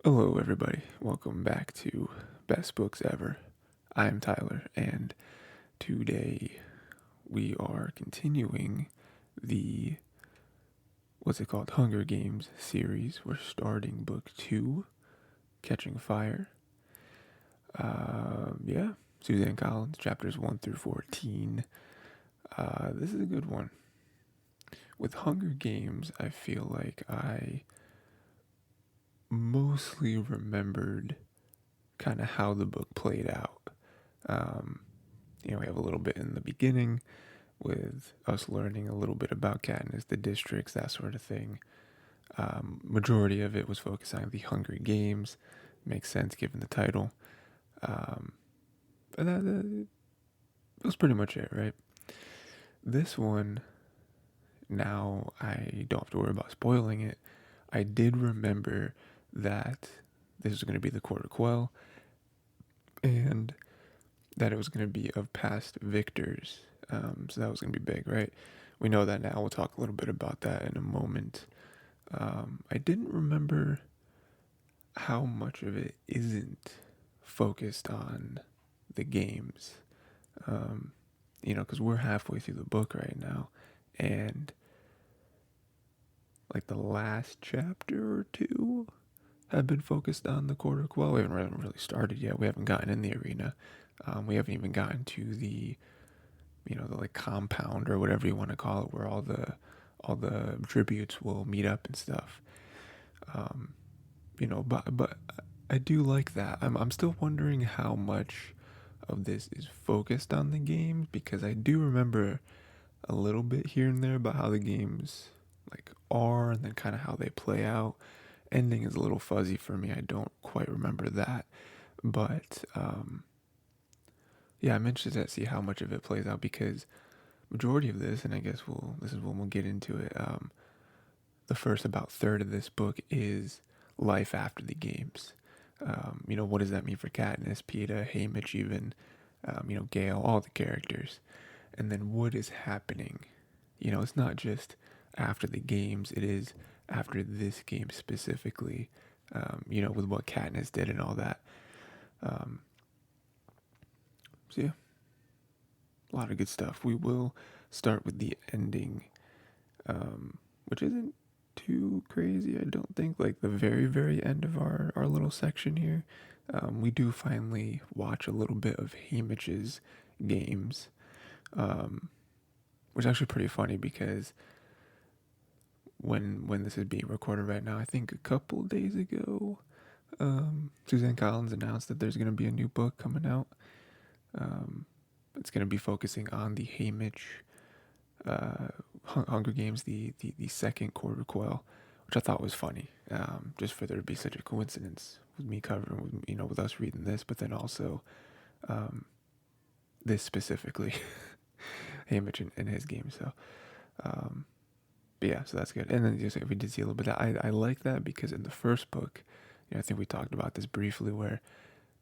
Hello, everybody. Welcome back to Best Books Ever. I'm Tyler, and today we are continuing the what's it called? Hunger Games series. We're starting book 2, Catching Fire. Yeah, Suzanne Collins, chapters 1 through 14. This is a good one. With Hunger Games, I feel like I mostly remembered kind of how the book played out. Um, we have a little bit in the beginning with us learning a little bit about Katniss, the districts, that sort of thing. Majority of it was focused on the Hunger Games. Makes sense given the title. Um, and that was pretty much it, right? This one, now I don't have to worry about spoiling it. I did remember that this was going to be the Court of Quell, and that it was going to be of past victors. So that was going to be big, right? We know that now. We'll talk a little bit about that in a moment. I didn't remember how much of it isn't focused on the games. Um, because we're halfway through the book right now, and like the last chapter or two have been focused on the quarter quell. We haven't really started yet. We haven't gotten in the arena. We haven't even gotten to the like compound or whatever you want to call it, where all the tributes will meet up and stuff. Um, but I do like that. I'm still wondering how much of this is focused on the games, because I do remember a little bit here and there about how the games like are, and then kind of how they play out. Ending is a little fuzzy for me. I don't quite remember that, but yeah, I'm interested to see how much of it plays out, because majority of this, and I guess this is when we'll get into it. The first about third of this book is life after the games. What does that mean for Katniss, Peeta, Haymitch, even, Gale, all the characters. And then what is happening? It's not just after the games, it is after this game specifically, with what Katniss did and all that. Um, so, yeah, a lot of good stuff. We will start with the ending, which isn't too crazy, I don't think. Like the very, very end of our little section here, we do finally watch a little bit of Haymitch's games, um, which is actually pretty funny, because when this is being recorded right now, I think a couple days ago, Suzanne Collins announced that there's going to be a new book coming out. Um, it's going to be focusing on the Haymitch Hunger Games, the second quarter quell, which I thought was funny. Just for there to be such a coincidence with me covering, with us reading this, but then also um, this specifically, Haymitch in his game. So, um, but yeah, so that's good. And then we did see a little bit of that. I like that, because in the first book, I think we talked about this briefly, where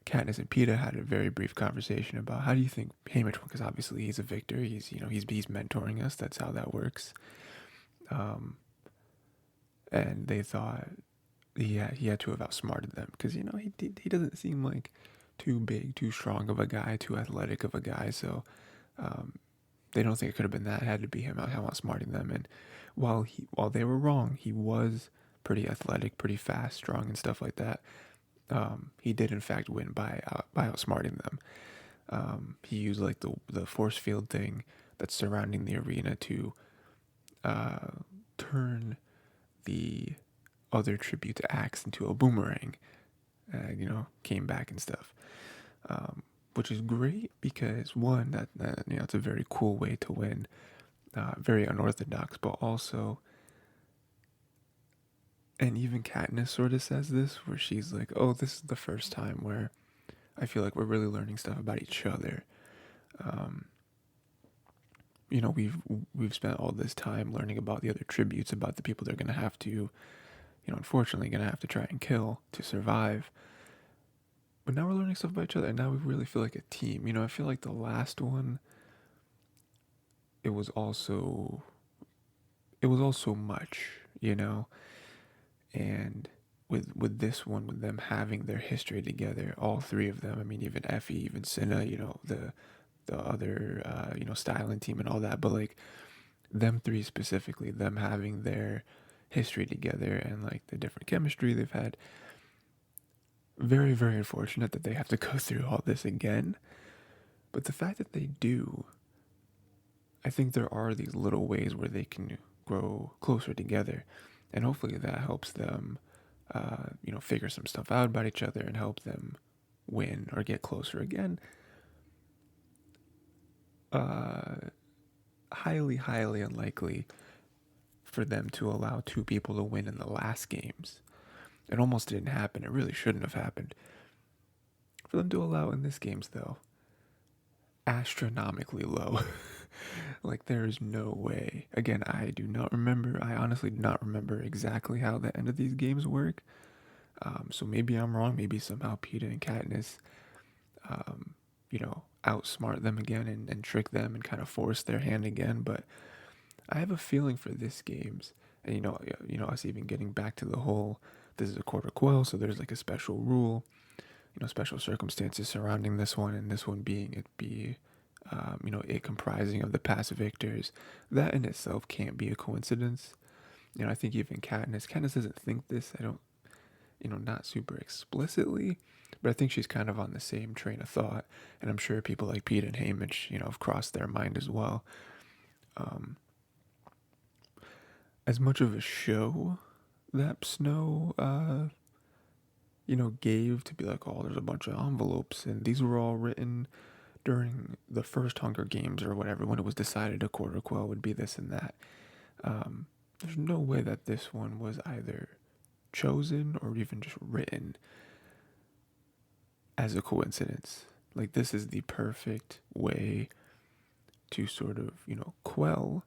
Katniss and Peeta had a very brief conversation about how do you think Haymitch, because obviously he's a victor, he's mentoring us. That's how that works. Um, and they thought he had to have outsmarted them, because he doesn't seem like too big, too strong of a guy, too athletic of a guy. So um, they don't think it could have been that. It had to be him outsmarting them. And while they were wrong, he was pretty athletic, pretty fast, strong, and stuff like that. He did in fact win by outsmarting them. He used like the force field thing that's surrounding the arena to uh, turn the other tribute to axe into a boomerang. Came back and stuff, which is great, because one, that it's a very cool way to win, very unorthodox, but also, and even Katniss sort of says this, where she's like, "Oh, this is the first time where I feel like we're really learning stuff about each other." Um, we've spent all this time learning about the other tributes, about the people they're gonna have to, unfortunately, gonna have to try and kill to survive. But now we're learning stuff about each other, and now we really feel like a team. I feel like the last one, it was also it was also much, and with this one, with them having their history together, all three of them. I mean, even Effie, even Cinna, the other styling team and all that, but like them three specifically, them having their history together and like the different chemistry they've had. Very, very unfortunate that they have to go through all this again. But the fact that they do, I think there are these little ways where they can grow closer together. And hopefully that helps them, figure some stuff out about each other and help them win or get closer again. Highly, highly unlikely for them to allow two people to win in the last games. It almost didn't happen. It really shouldn't have happened. For them to allow in this games, though, astronomically low. Like, there is no way. Again, I do not remember. I honestly do not remember exactly how the end of these games work. So maybe I'm wrong. Maybe somehow Peeta and Katniss, outsmart them again and trick them and kind of force their hand again. But I have a feeling for this games, and us even getting back to the whole. This is a quarter quell, so there's like a special rule, special circumstances surrounding this one, and this one being it comprising of the past victors. That in itself can't be a coincidence. I think even Katniss doesn't think this. I don't, not super explicitly, but I think she's kind of on the same train of thought, and I'm sure people like Pete and Haymitch, have crossed their mind as well. As much of a show that Snow, gave to be like, oh, there's a bunch of envelopes, and these were all written during the first Hunger Games or whatever, when it was decided a quarter quell would be this and that. There's no way that this one was either chosen or even just written as a coincidence. Like, this is the perfect way to sort of, quell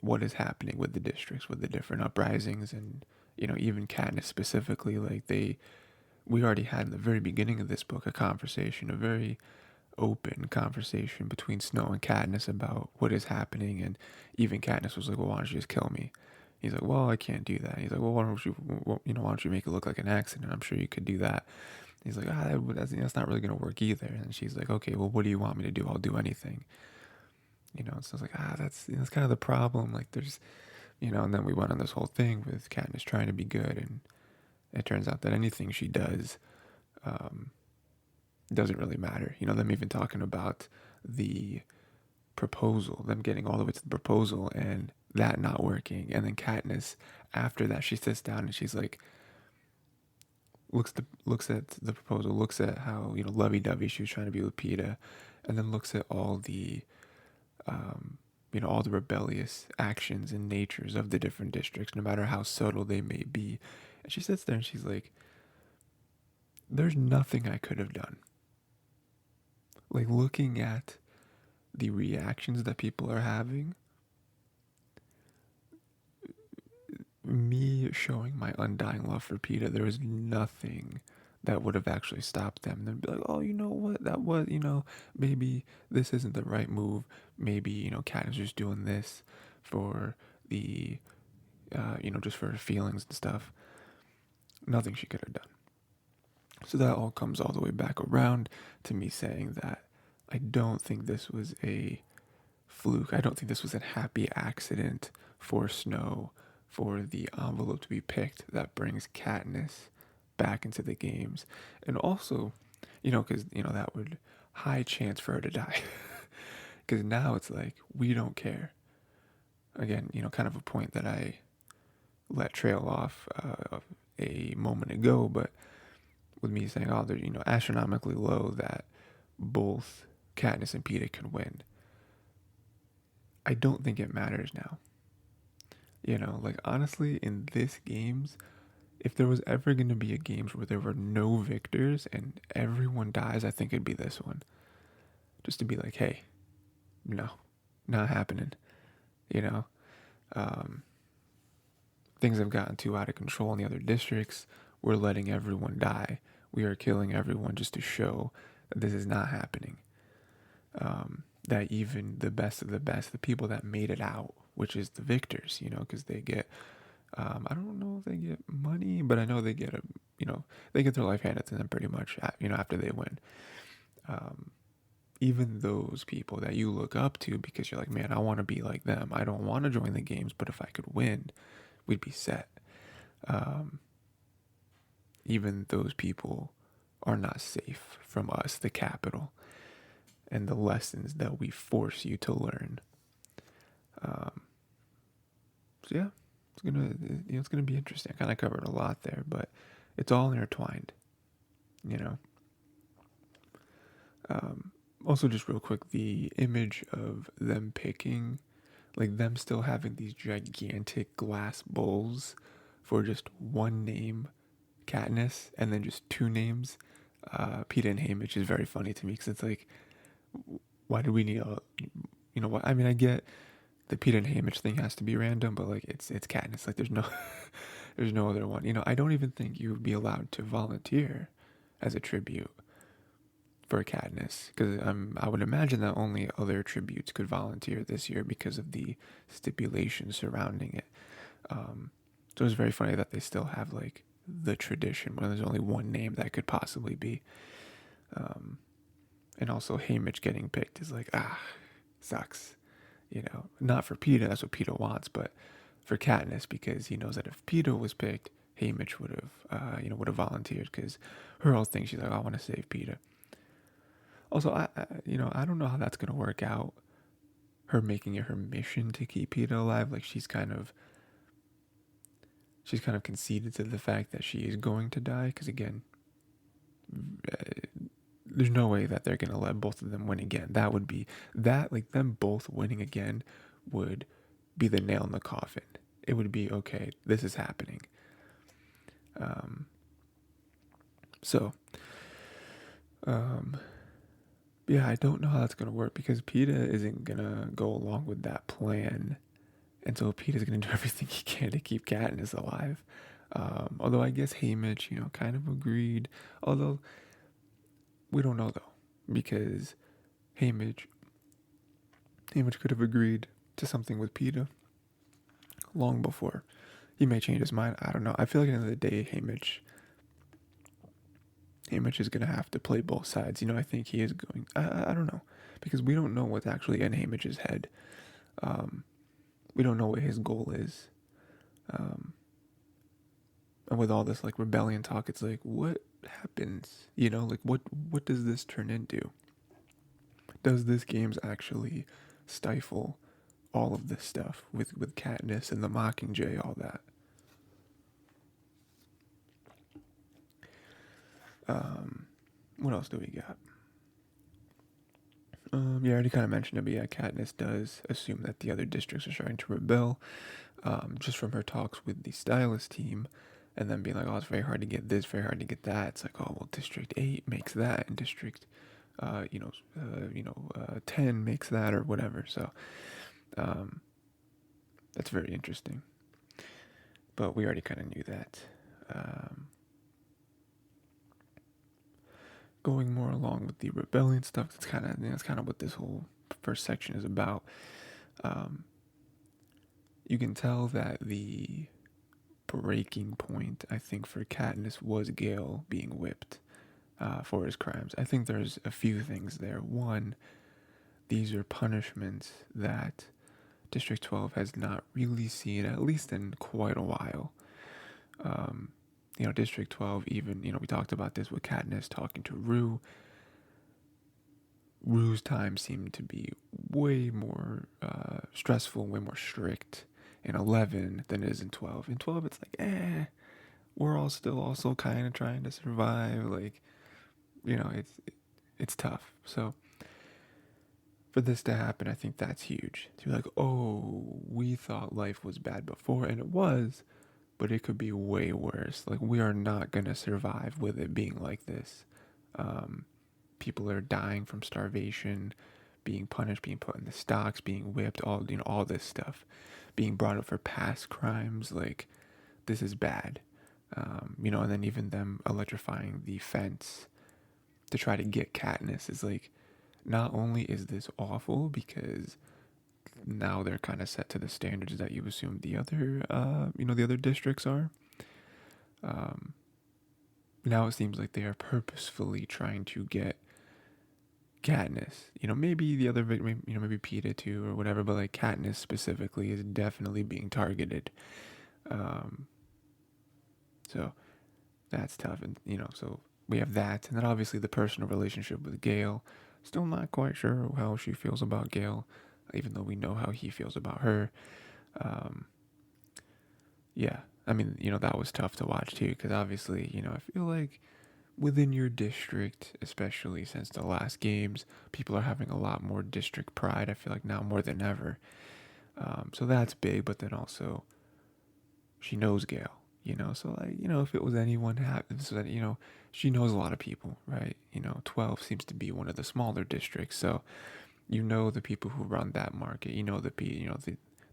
what is happening with the districts, with the different uprisings, and, even Katniss specifically. Like, we already had in the very beginning of this book a conversation, a very open conversation between Snow and Katniss about what is happening, and even Katniss was like, well, why don't you just kill me? He's like, well, I can't do that. He's like, well, why don't you make it look like an accident? I'm sure you could do that. He's like, that's not really going to work either. And she's like, okay, well, what do you want me to do? I'll do anything. So it's like, that's kind of the problem. Like, there's, and then we went on this whole thing with Katniss trying to be good, and it turns out that anything she does doesn't really matter. Them even talking about the proposal, them getting all the way to the proposal and that not working. And then Katniss, after that, she sits down and she's like, looks at the proposal, looks at how, lovey-dovey she was trying to be with Peeta, and then looks at all the, all the rebellious actions and natures of the different districts, no matter how subtle they may be. And she sits there and she's like, there's nothing I could have done. Like, looking at the reactions that people are having, me showing my undying love for Peeta, there was nothing that would have actually stopped them. They'd be like, oh, you know what, that was, maybe this isn't the right move. Maybe, Kat is just doing this for the, just for her feelings and stuff. Nothing she could have done. So that all comes all the way back around to me saying that I don't think this was a fluke. I don't think this was a happy accident for Snow, for the envelope to be picked that brings Katniss back into the games. And also, because, that would high chance for her to die. Because now it's like, we don't care. Again, kind of a point that I let trail off a moment ago, but with me saying, oh, they're, astronomically low that both Katniss and Peeta can win. I don't think it matters now. Like, honestly, in this games, if there was ever going to be a games where there were no victors and everyone dies, I think it'd be this one. Just to be like, hey, no, not happening. Things have gotten too out of control in the other districts. We're letting everyone die. We are killing everyone just to show that this is not happening. That even the best of the best, the people that made it out, which is the victors, because they get I don't know if they get money, but I know they get you know, they get their life handed to them pretty much, after they win. Um, Even those people that you look up to because you're like, man, I want to be like them. I don't want to join the games, but if I could win, we'd be set. Um, Even those people are not safe from us, the capital, and the lessons that we force you to learn. Um, so yeah, it's gonna be interesting. I kind of covered a lot there, but it's all intertwined, you know. Um, Also, just real quick, the image of them picking, like them still having these gigantic glass bowls for just one name, Katniss, and then just two names, Peeta and Haymitch, is very funny to me because it's like, why do we need a, what? I mean, I get the Peeta and Haymitch thing has to be random, but like it's Katniss. Like there's no, there's no other one. I don't even think you would be allowed to volunteer as a tribute for Katniss, because I would imagine that only other tributes could volunteer this year because of the stipulations surrounding it. So it's very funny that they still have like the tradition when there's only one name that could possibly be. Um, and also Haymitch getting picked is like, sucks. Not for Peeta, that's what Peeta wants, but for Katniss, because he knows that if Peeta was picked, Haymitch would have volunteered, because her whole thing, she's like, I want to save Peeta. Also, I don't know how that's gonna work out. Her making it her mission to keep Peeta alive, like she's kind of conceded to the fact that she is going to die. Because again, there's no way that they're gonna let both of them win again. That would be that like them both winning again would be the nail in the coffin. It would be okay. This is happening. Um, so, um, yeah, I don't know how that's gonna work because Peeta isn't gonna go along with that plan. And so Peeta's going to do everything he can to keep Katniss alive. Although I guess Haymitch, kind of agreed. Although we don't know though, because Haymitch, Haymitch could have agreed to something with Peeta long before. He may change his mind. I don't know. I feel like at the end of the day, Haymitch is going to have to play both sides. I think he is going. I don't know, because we don't know what's actually in Haymitch's head. We don't know what his goal is. And with all this like rebellion talk, it's like, what happens? Like what does this turn into? Does this games actually stifle all of this stuff with Katniss and the Mockingjay, all that? What else do we got? Yeah, I already kind of mentioned it, but yeah, Katniss does assume that the other districts are starting to rebel, just from her talks with the stylist team, and then being like, oh, it's very hard to get this, very hard to get that. It's like, oh, well, District 8 makes that, and District, 10 makes that, or whatever. So, um, that's very interesting. But we already kind of knew that. Um, Going more along with the rebellion stuff, that's kind of what this whole first section is about. Um, you can tell that the breaking point, I think, for Katniss was Gale being whipped for his crimes. I think there's a few things there. One, these are punishments that District 12 has not really seen, at least in quite a while. District 12, even, we talked about this with Katniss talking to Rue. Rue's time seemed to be way more stressful, way more strict in 11 than it is in 12. In 12, it's like, we're all still also kind of trying to survive. Like, it's tough. So for this to happen, I think that's huge. To be like, oh, we thought life was bad before, and it was, but it could be way worse. Like, we are not going to survive with it being like this. People are dying from starvation, being punished, being put in the stocks, being whipped, all this stuff, being brought up for past crimes. Like, this is bad. And then even them electrifying the fence to try to get Katniss is like, not only is this awful because now they're kind of set to the standards that you assume the other, the other districts are. Um, Now it seems like they are purposefully trying to get Katniss. Maybe the other, maybe Peeta too or whatever, but like Katniss specifically is definitely being targeted. Um, so that's tough, and so we have that, and then obviously the personal relationship with Gale. Still not quite sure how she feels about Gale, even though we know how he feels about her. Um, yeah, I mean, that was tough to watch too, because obviously, I feel like within your district, especially since the last games, people are having a lot more district pride. I feel like now more than ever. So that's big, but then also she knows Gail, so like, if it was anyone happens that, she knows a lot of people, right? 12 seems to be one of the smaller districts. So, the people who run that market,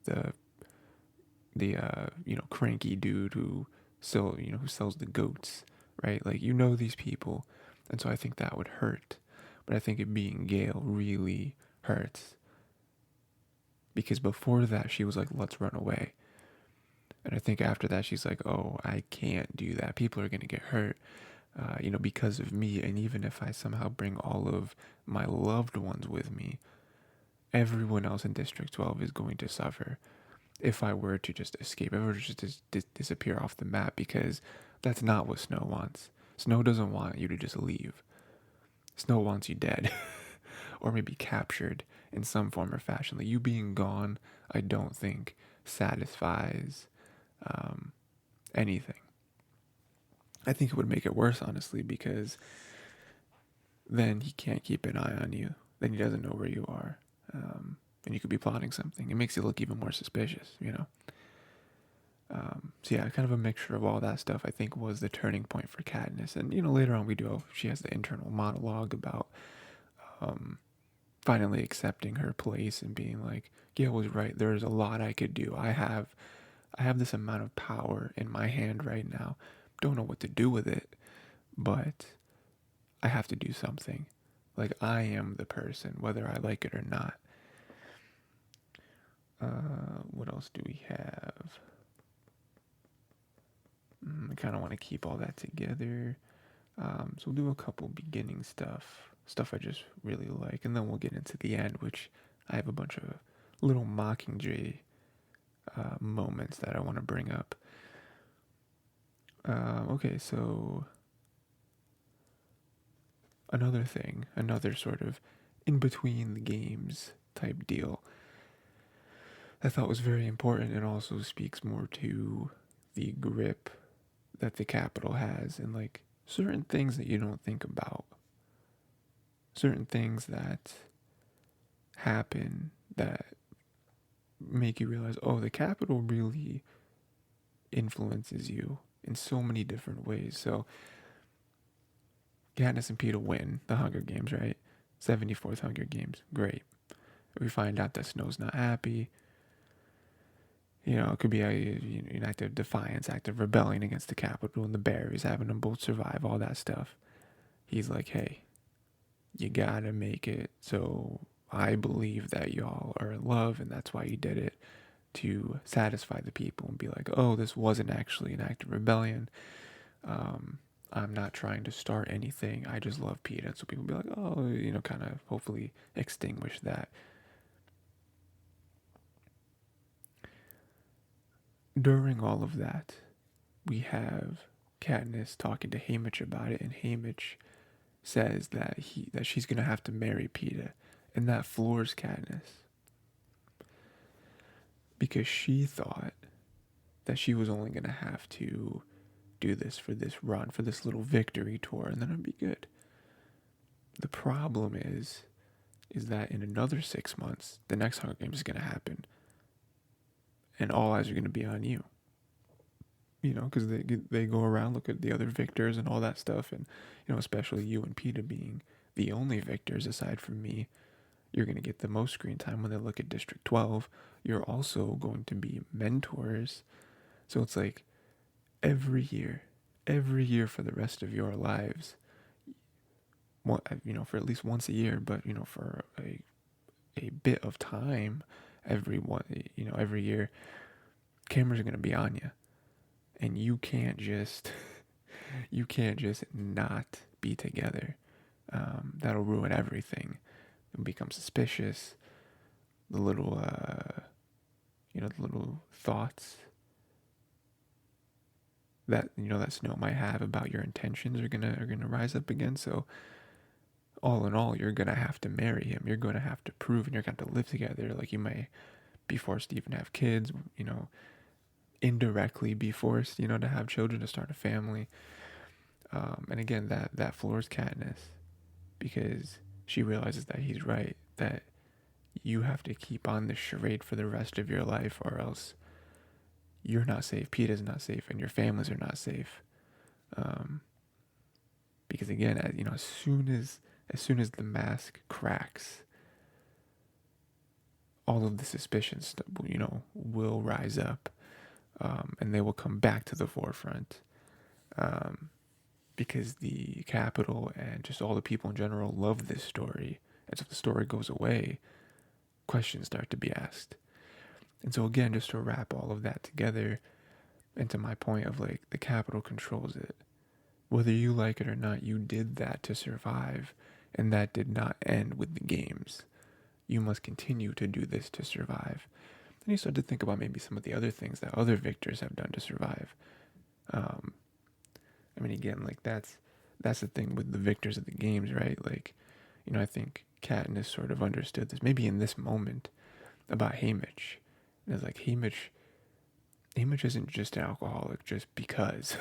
the, cranky dude who who sells the goats, right? Like, these people. And so I think that would hurt. But I think it being Gale really hurts. Because before that, she was like, let's run away. And I think after that, she's like, oh, I can't do that. People are going to get hurt, because of me. And even if I somehow bring all of my loved ones with me, everyone else in District 12 is going to suffer if I were to just escape, if I were to just disappear off the map, because that's not what Snow wants. Snow doesn't want you to just leave. Snow wants you dead or maybe captured in some form or fashion. Like, you being gone, I don't think satisfies um, anything. I think it would make it worse, honestly, because then he can't keep an eye on you. Then he doesn't know where you are. And you could be plotting something. It makes you look even more suspicious. So yeah, kind of a mixture of all that stuff, I think, was the turning point for Katniss. And, later on she has the internal monologue about um, finally accepting her place and being like, Gail was right. There's a lot I could do. I have this amount of power in my hand right now. Don't know what to do with it, but I have to do something. Like, I am the person, whether I like it or not. What else do we have? I kind of want to keep all that together. So we'll do a couple beginning stuff I just really like, and then we'll get into the end, which I have a bunch of little Mockingjay moments that I want to bring up. Okay, so another sort of in between the games type deal I thought was very important and also speaks more to the grip that the Capitol has, and like certain things that you don't think about, certain things that happen that make you realize, oh, the Capitol really influences you in so many different ways. So Katniss and Peeta win the Hunger Games, right? 74th Hunger Games, great. We find out that Snow's not happy. It could be an act of defiance, act of rebellion against the Capitol and the Barrys, having them both survive, all that stuff. He's like, hey, you gotta make it. So I believe that y'all are in love, and that's why you did it, to satisfy the people and be like, oh, this wasn't actually an act of rebellion. I'm not trying to start anything. I just love Peeta. And so people be like, oh, kind of hopefully extinguish that. During all of that, we have Katniss talking to Haymitch about it, and Haymitch says that she's gonna have to marry Peeta, and that floors Katniss because she thought that she was only gonna have to do this for this run, for this little victory tour, and then it'd be good. The problem is that in another 6 months, the next Hunger Games is gonna happen, and all eyes are gonna be on you. Because they go around, look at the other victors and all that stuff, and especially you and Peeta being the only victors aside from me, you're going to get the most screen time when they look at District 12. You're also going to be mentors. So it's like every year for the rest of your lives, for at least once a year, but for a bit of time, every year, cameras are going to be on you, and you can't just you can't just not be together. That'll ruin everything. You'll become suspicious. The little the little thoughts that that Snow might have about your intentions are gonna rise up again. So all in all, you're gonna have to marry him. You're gonna have to prove, and you're gonna have to live together. Like, you may be forced to even have kids. Indirectly be forced, to have children, to start a family. And again, that floors Katniss, because she realizes that he's right. That you have to keep on this charade for the rest of your life, or else you're not safe. Peeta's not safe, and your families are not safe. Um, because again, as soon as the mask cracks, all of the suspicions, will rise up, and they will come back to the forefront, because the Capitol and just all the people in general love this story. And so if the story goes away, questions start to be asked. And so again, just to wrap all of that together, and to my point of, like, the Capitol controls it. Whether you like it or not, you did that to survive, and that did not end with the games. You must continue to do this to survive. Then you start to think about maybe some of the other things that other victors have done to survive. Again, like, that's the thing with the victors of the games, right? Like, I think Katniss sort of understood this, maybe in this moment, about Haymitch. And it's like, Haymitch isn't just an alcoholic just because,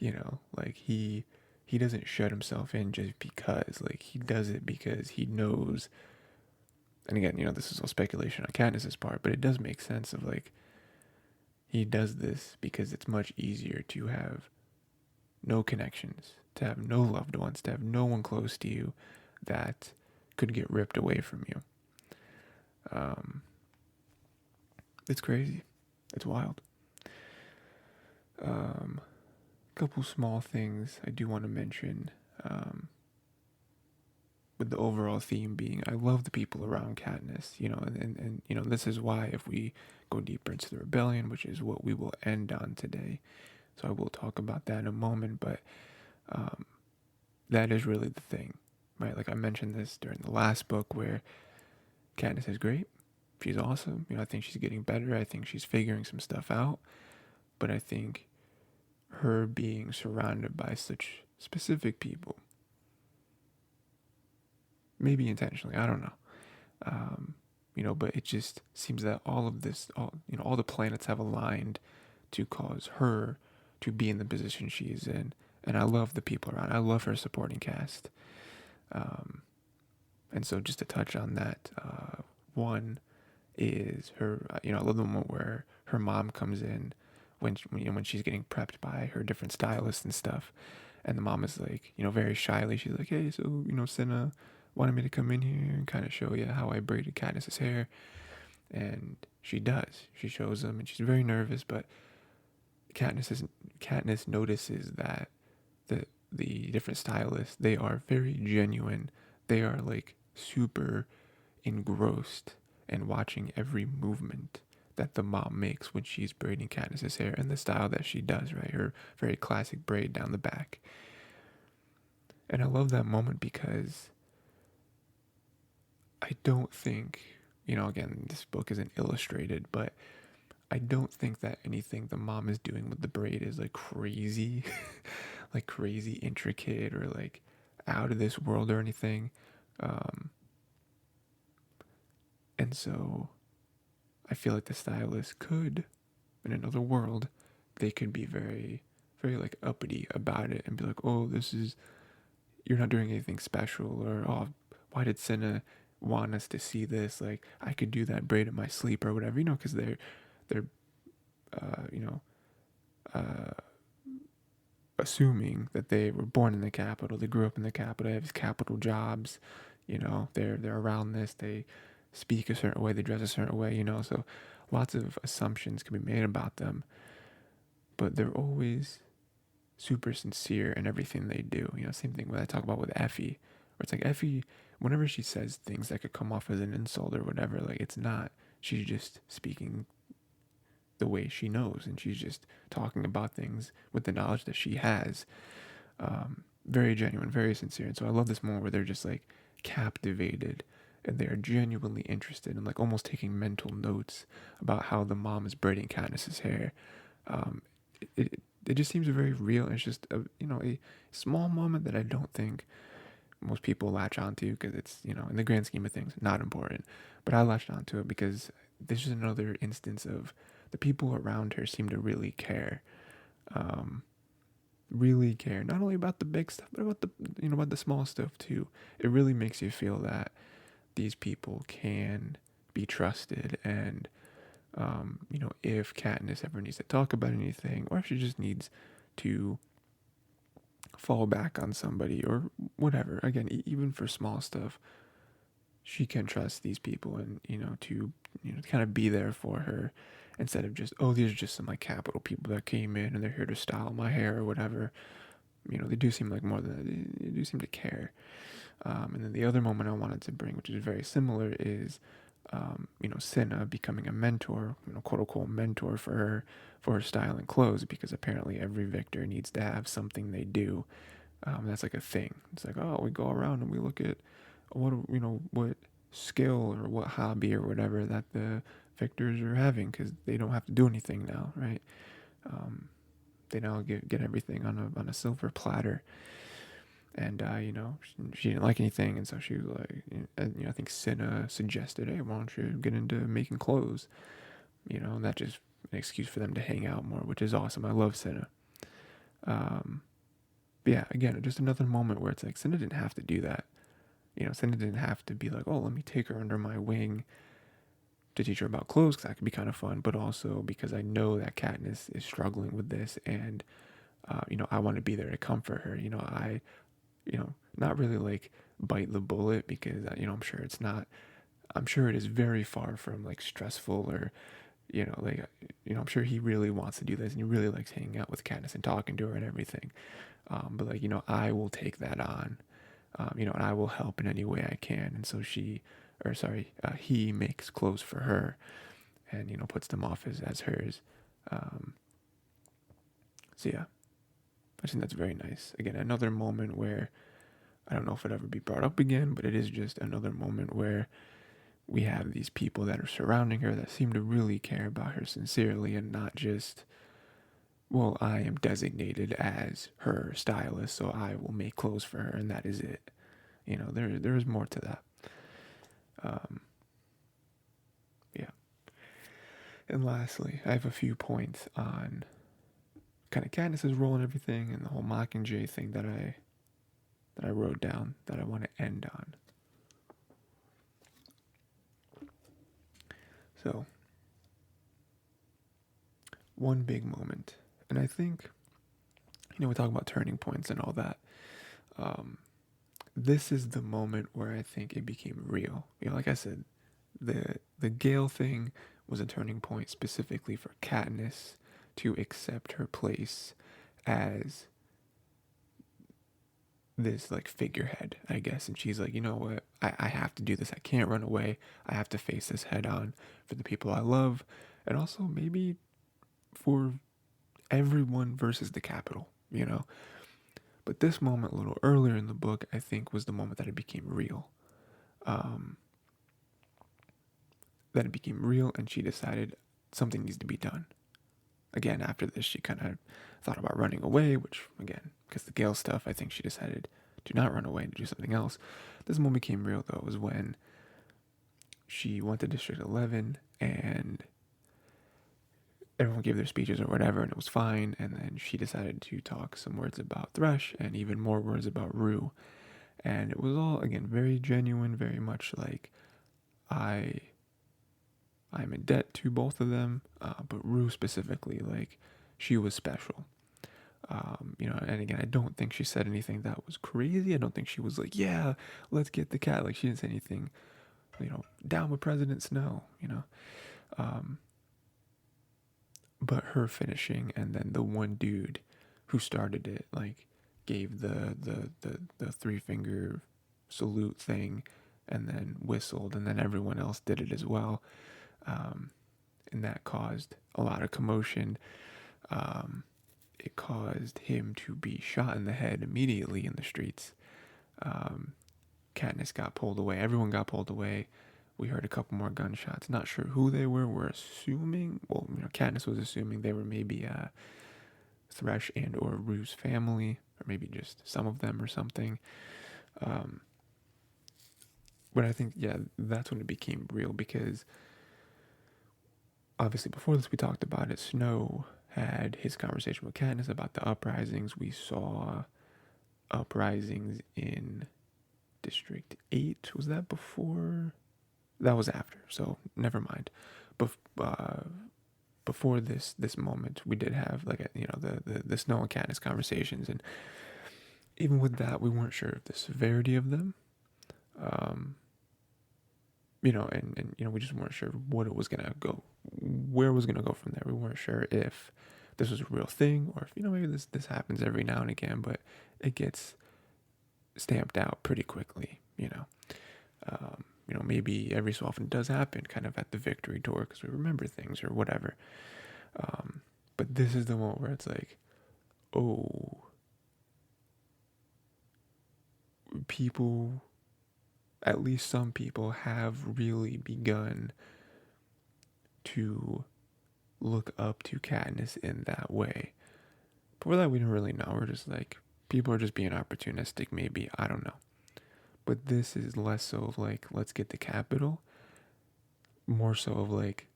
like, he doesn't shut himself in just because. Like, he does it because he knows. And again, this is all speculation on Katniss's part, but it does make sense of, like, he does this because it's much easier to have no connections, to have no loved ones, to have no one close to you that could get ripped away from you. It's crazy. It's wild. Couple small things I do want to mention, with the overall theme being, I love the people around Katniss, and this is why, if we go deeper into the rebellion, which is what we will end on today, so I will talk about that in a moment, but that is really the thing, right? Like, I mentioned this during the last book, where Katniss is great. She's awesome. I think she's getting better. I think she's figuring some stuff out. But I think her being surrounded by such specific people, maybe intentionally, I don't know. But it just seems that all of this, all the planets have aligned to cause her to be in the position she is in. And I love the people around. I love her supporting cast. And so, just to touch on that, one is her. I love the moment where her mom comes in when she's getting prepped by her different stylists and stuff, and the mom is like, very shyly, she's like, hey, so Senna wanted me to come in here and kind of show you how I braided Katniss's hair, and she does. She shows them, and she's very nervous, but Katniss notices that the different stylists, they are very genuine. They are, like, super engrossed and watching every movement that the mom makes when she's braiding Katniss's hair, and the style that she does, right? Her very classic braid down the back. And I love that moment because I don't think, again, this book isn't illustrated, but I don't think that anything the mom is doing with the braid is, like, crazy, like, crazy intricate, or, like, out of this world or anything. And so I feel like the stylist could, in another world, they could be very, very, like, uppity about it and be like, oh, you're not doing anything special, or, oh, why did Senna want us to see this? Like, I could do that braid in my sleep or whatever, because they're, assuming that they were born in the capital, they grew up in the capital, they have capital jobs, they're around this, they speak a certain way, they dress a certain way, so lots of assumptions can be made about them, but they're always super sincere in everything they do. Same thing when I talk about with Effie, where it's like, Effie, whenever she says things that could come off as an insult or whatever, like it's not. She's just speaking the way she knows, and she's just talking about things with the knowledge that she has. Very genuine, very sincere. And so I love this moment where they're just like captivated and they are genuinely interested and like almost taking mental notes about how the mom is braiding Katniss's hair. Um, it just seems very real. And it's just a small moment that I don't think most people latch onto because it's in the grand scheme of things not important. But I latched onto it because this is another instance of the people around her seem to really care. Um, really care not only about the big stuff but about the about the small stuff too. It really makes you feel that these people can be trusted, and if Katniss ever needs to talk about anything or if she just needs to fall back on somebody or whatever, again, even for small stuff, she can trust these people and to kind of be there for her instead of just, oh, these are just some like capital people that came in and they're here to style my hair or whatever. They do seem like more than they do seem to care. And then the other moment I wanted to bring, which is very similar, is Cinna becoming a mentor, quote unquote mentor for her style and clothes, because apparently every victor needs to have something they do. That's like a thing. It's like, oh, we go around and we look at what skill or what hobby or whatever that the victors are having, because they don't have to do anything now, right? Um, they now get everything on a silver platter. And she didn't like anything, and so she was like, I think Cinna suggested, hey, why don't you get into making clothes? And that's just an excuse for them to hang out more, which is awesome. I love Cinna. But yeah, again, just another moment where it's like Cinna didn't have to do that. Cinna didn't have to be like, oh, let me take her under my wing to teach her about clothes, because that could be kind of fun, but also because I know that Katniss is struggling with this, and I want to be there to comfort her. Not really like bite the bullet, because I'm sure it is very far from like stressful or like I'm sure he really wants to do this and he really likes hanging out with Katniss and talking to her and everything. But like I will take that on, and I will help in any way I can. And so he makes clothes for her and puts them off as hers. Um, so yeah, I think that's very nice. Again, another moment where I don't know if it'd ever be brought up again, but it is just another moment where we have these people that are surrounding her that seem to really care about her sincerely and not just, well, I am designated as her stylist, so I will make clothes for her, and that is it. There is more to that. Um, yeah. And lastly, I have a few points on kind of Katniss's role and everything, and the whole Mockingjay thing that I wrote down that I want to end on. So, one big moment, and I think, we talk about turning points and all that. This is the moment where I think it became real. Like I said, the Gale thing was a turning point specifically for Katniss to accept her place as this like figurehead, I guess. And she's like, you know what? I have to do this. I can't run away. I have to face this head on for the people I love, and also maybe for everyone versus the Capitol. But this moment, a little earlier in the book, I think was the moment that it became real. Um, that it became real, and she decided something needs to be done. Again, after this, she kind of thought about running away, which, again, because the Gale stuff, I think she decided to not run away and to do something else. This moment became real, though, was when she went to District 11 and everyone gave their speeches or whatever, and it was fine. And then she decided to talk some words about Thresh and even more words about Rue. And it was all, again, very genuine, very much like I'm in debt to both of them, but Rue specifically, like, she was special. And again, I don't think she said anything that was crazy. I don't think she was like, yeah, let's get the cat. Like, she didn't say anything, down with President Snow. Um, but her finishing, and then the one dude who started it, like, gave the three finger salute thing and then whistled, and then everyone else did it as well. Um, and that caused a lot of commotion. Um, it caused him to be shot in the head immediately in the streets. Um, Katniss got pulled away. Everyone got pulled away. We heard a couple more gunshots. Not sure who they were. We're assuming. Well, Katniss was assuming they were maybe Thresh and or Rue's family, or maybe just some of them or something. Um, but I think, yeah, that's when it became real, because obviously before this we talked about it. Snow had his conversation with Katniss about the uprisings. We saw uprisings in District 8. Was that before? That was after, so never mind. Bef- uh, Before this moment, we did have like the Snow and Katniss conversations, and even with that, we weren't sure of the severity of them. Um, and we just weren't sure what it was gonna go, where it was gonna go from there. We weren't sure if this was a real thing, or if maybe this happens every now and again, but it gets stamped out pretty quickly. Maybe every so often it does happen, kind of at the victory tour, because we remember things or whatever. But this is the moment where it's like, oh, people, at least some people, have really begun to look up to Katniss in that way. Before that, we didn't really know. We're just like, people are just being opportunistic, maybe. I don't know. But this is less so of like, let's get the capital, more so of like,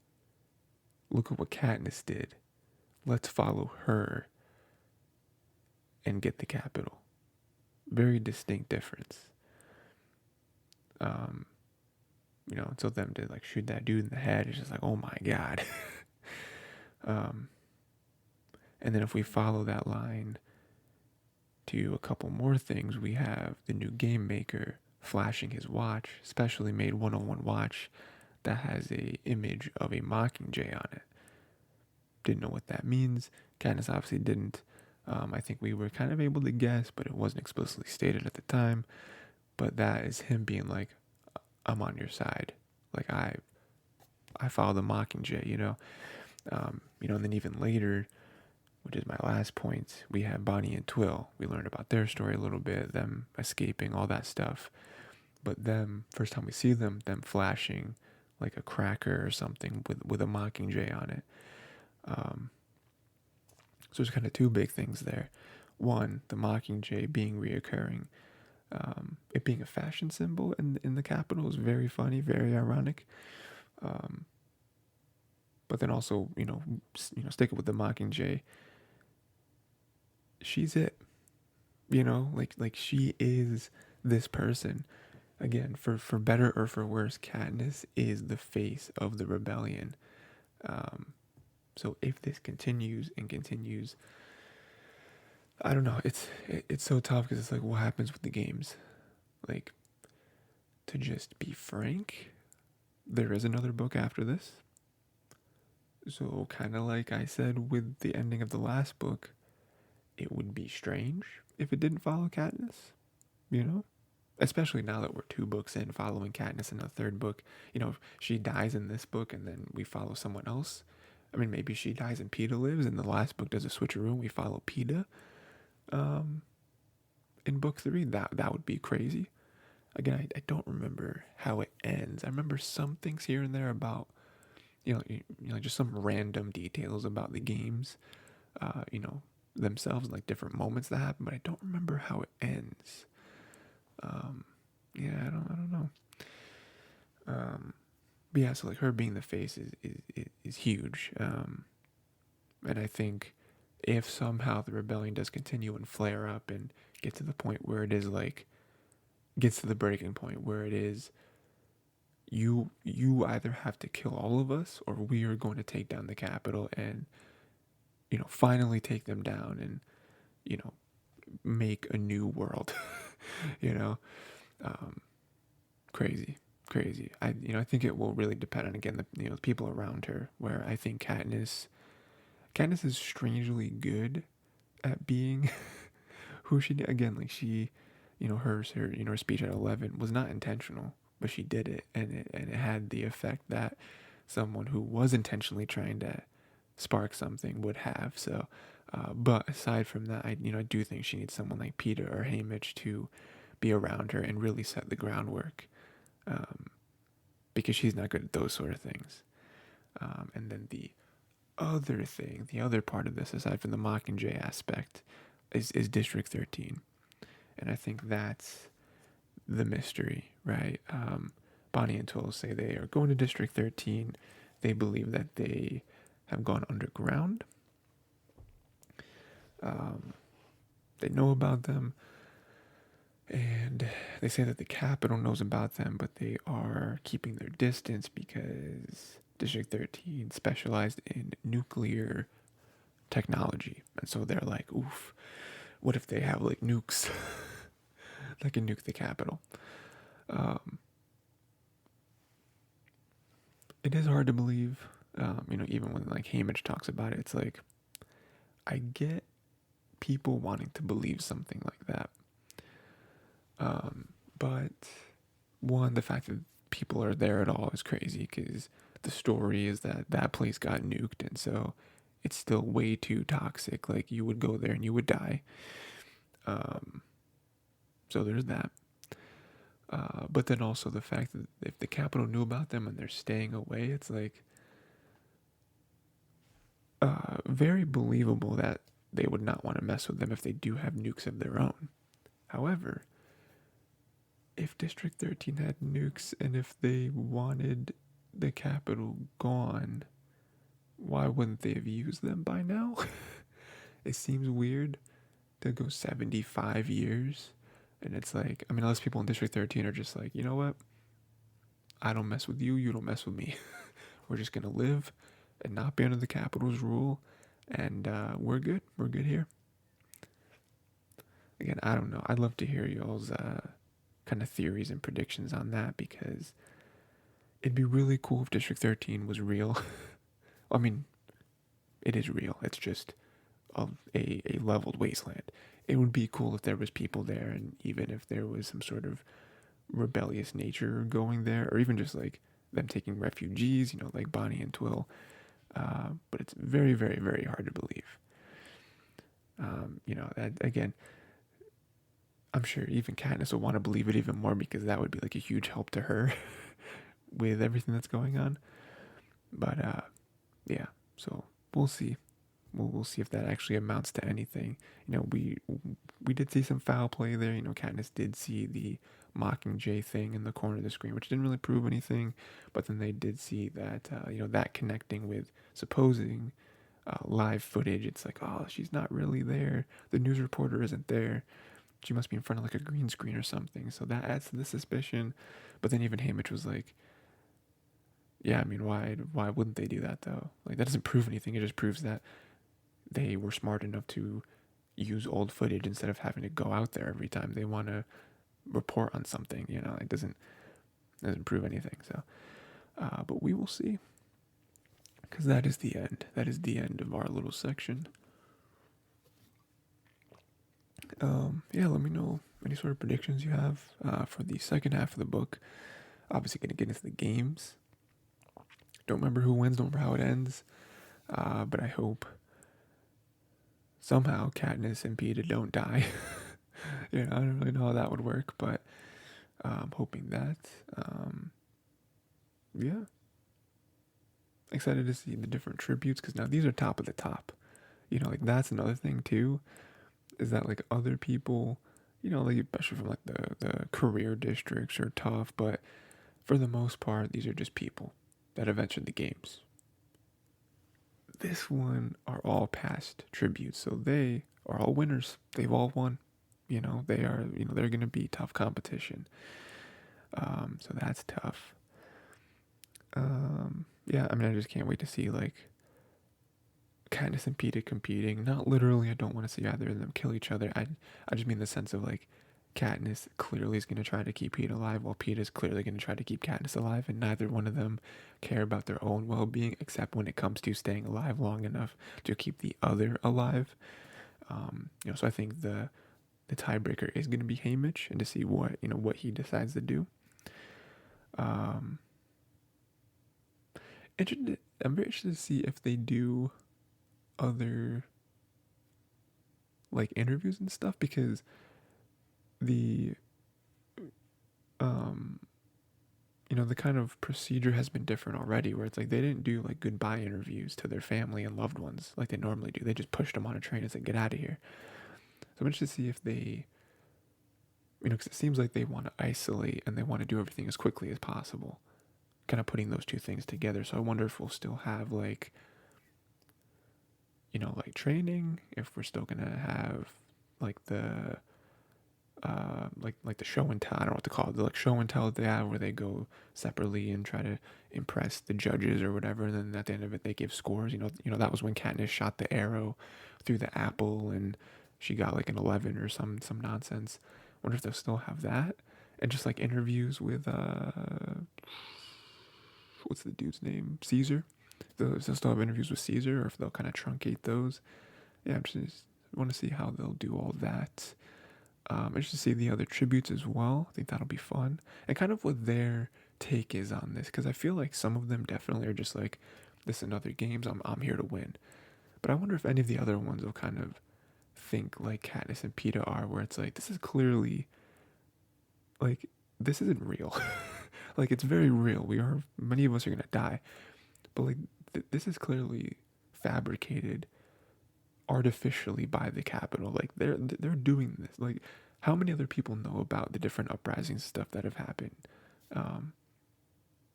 look at what Katniss did. Let's follow her and get the capital. Very distinct difference. Um, until them to like shoot that dude in the head, it's just like, oh my god. um, and then if we follow that line to a couple more things, we have the new game maker flashing his watch, specially made 101 watch that has a image of a Mockingjay on it. Didn't know what that means. Katniss obviously didn't. I think we were kind of able to guess, but it wasn't explicitly stated at the time. But that is him being like, I'm on your side. Like I follow the Mockingjay, and then even later, which is my last point, we have Bonnie and Twill. We learned about their story a little bit, them escaping, all that stuff. But them, first time we see them flashing like a cracker or something with a Mockingjay on it. So there's kind of two big things there. One, the Mockingjay being reoccurring. It being a fashion symbol in the capital is very funny, very ironic. But then also, sticking with the Mockingjay, she's it. Like she is this person. Again, for better or for worse, Katniss is the face of the rebellion. So if this continues and continues, I don't know. It's so tough, because it's like, what happens with the games? Like, to just be frank, there is another book after this. So kind of like I said with the ending of the last book, it would be strange if it didn't follow Katniss, Especially now that we're 2 books in, following Katniss in the 3rd book. If she dies in this book and then we follow someone else. I mean, maybe she dies and Peeta lives, and the last book does a switcheroo and we follow Peeta. In book 3, that would be crazy. Again, I don't remember how it ends. I remember some things here and there about, just some random details about the games, themselves, like different moments that happen, but I don't remember how it ends. Yeah, I don't know. But yeah, so like her being the face is huge. And I think if somehow the rebellion does continue and flare up and get to the point where it is like, gets to the breaking point where it is, you either have to kill all of us, or we are going to take down the capital and finally take them down and make a new world. you know Crazy, crazy. I think it will really depend on, again, the people around her, where I think Katniss is strangely good at being who she, again, like she her speech at 11 was not intentional, but she did it, and it had the effect that someone who was intentionally trying to spark something would have. So, but aside from that, I do think she needs someone like Peeta or Haymitch to be around her and really set the groundwork, um, because she's not good at those sort of things. And then the other part of this, aside from the Mockingjay aspect, is District 13, and I think that's the mystery, right? Bonnie and Toll say they are going to District 13. They believe that they have gone underground. Um, they know about them, and they say that the Capitol knows about them, but they are keeping their distance because District 13 specialized in nuclear technology. And so they're like, oof, what if they have like nukes that can nuke the Capitol? Um, it is hard to believe, even when like Haymitch talks about it, it's like, I get people wanting to believe something like that. But one, the fact that people are there at all is crazy because the story is that that place got nuked, and so it's still way too toxic. Like you would go there and you would die. Um, so there's that. But then also the fact that if the Capitol knew about them and they're staying away, it's like very believable that they would not want to mess with them if they do have nukes of their own. However, if District 13 had nukes and if they wanted the Capitol gone, why wouldn't they have used them by now? It seems weird to go 75 years. And it's like, I mean, unless people in District 13 are just like, you know what? I don't mess with you, you don't mess with me. We're just going to live and not be under the Capitol's rule. And we're good. We're good here. Again, I don't know. I'd love to hear y'all's kind of theories and predictions on that because it'd be really cool if District 13 was real. I mean, it is real. It's just a leveled wasteland. It would be cool if there was people there, and even if there was some sort of rebellious nature going there, or even just like them taking refugees, like Bonnie and Twill. But it's very, very, very hard to believe. That again, I'm sure even Katniss will want to believe it even more because that would be like a huge help to her with everything that's going on. But yeah, so we'll see. We'll see if that actually amounts to anything. We did see some foul play there. Katniss did see the Mockingjay thing in the corner of the screen, which didn't really prove anything. But then they did see that that connecting with supposing live footage. It's like, oh, she's not really there. The news reporter isn't there. She must be in front of like a green screen or something. So that adds to the suspicion. But then even Haymitch was like, yeah, I mean, why wouldn't they do that though? Like that doesn't prove anything. It just proves that they were smart enough to use old footage instead of having to go out there every time they want to report on something. It doesn't prove anything. So, but we will see, because that is the end. That is the end of our little section. Yeah, let me know any sort of predictions you have for the second half of the book. Obviously, going to get into the games. Don't remember who wins, don't remember how it ends, but I hope somehow Katniss and Peeta don't die. I don't really know how that would work, but I'm hoping that. Yeah. Excited to see the different tributes, because now these are top of the top. Like that's another thing too, is that like other people, like especially from like the career districts are tough, but for the most part, these are just people that have entered the games. This one are all past tributes, so they are all winners. They've all won. They are. They're gonna be tough competition. So that's tough. Yeah, I mean, I just can't wait to see like Katniss and Peeta competing. Not literally. I don't want to see either of them kill each other. I just mean the sense of like Katniss clearly is going to try to keep Peeta alive, while Peeta is clearly going to try to keep Katniss alive, and neither one of them care about their own well-being, except when it comes to staying alive long enough to keep the other alive. So I think the tiebreaker is going to be Haymitch, and to see what he decides to do. Um, I'm very interested to see if they do other like interviews and stuff, because the um the kind of procedure has been different already, where it's like they didn't do like goodbye interviews to their family and loved ones like they normally do. They just pushed them on a train and said, get out of here. So I'm interested to see if they, because it seems like they want to isolate and they want to do everything as quickly as possible, kind of putting those two things together. So I wonder if we'll still have like, like training, if we're still going to have like the like the show and tell. I don't know what to call it. The like show and tell that they have, where they go separately and try to impress the judges or whatever. And then at the end of it, they give scores. That was when Katniss shot the arrow through the apple, and she got like an 11 or some nonsense. Wonder if they'll still have that, and just like interviews with what's the dude's name? Caesar. They'll still have interviews with Caesar, or if they'll kind of truncate those. Yeah, I just want to see how they'll do all that. I just to see the other tributes as well. I think that'll be fun, and kind of what their take is on this, because I feel like some of them definitely are just like, this is another games. I'm here to win. But I wonder if any of the other ones will kind of think like Katniss and Peeta are, where it's like, this is clearly like, this isn't real. Like, it's very real. Many of us are gonna die, but like this is clearly fabricated artificially by the Capitol. Like they're doing this. Like, how many other people know about the different uprisings and stuff that have happened? Um,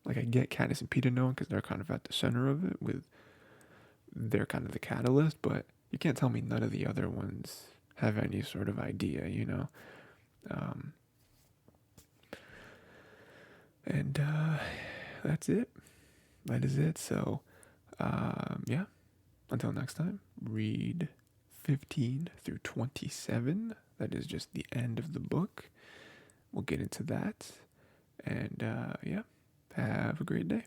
like, I get Katniss and Peeta knowing because they're kind of at the center of it, with they're kind of the catalyst, but you can't tell me none of the other ones have any sort of idea. Um, and that's it. That is it. So, yeah. Until next time, read 15 through 27. That is just the end of the book. We'll get into that. And yeah, have a great day.